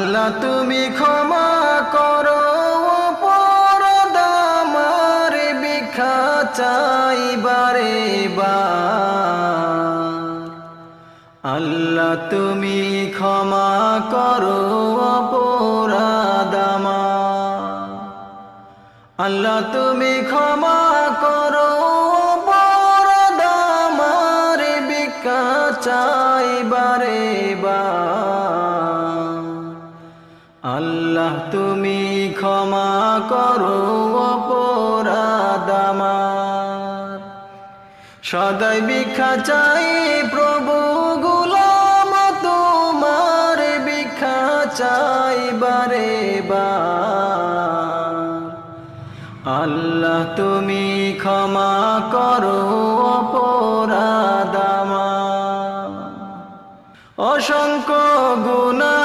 আল্লাহ তুমি ক্ষমা করো অপরাধ আমার, ভিক্ষা চাই বারে বার। আল্লাহ তুমি ক্ষমা করো অপরাধ আমার, আল্লাহ তুমি ক্ষমা করো অপরাধ আমার, ভিক্ষা চাই বারে বার। আল্লাহ তুমি ক্ষমা করো অপরাধ আমার। সদাই ভিক্ষা চাই প্রভু, গোলাম তোমার, ভিক্ষা চাই বারে বার। আল্লাহ তুমি ক্ষমা করো অপরাধ আমার। অসংখ্য গুনাহ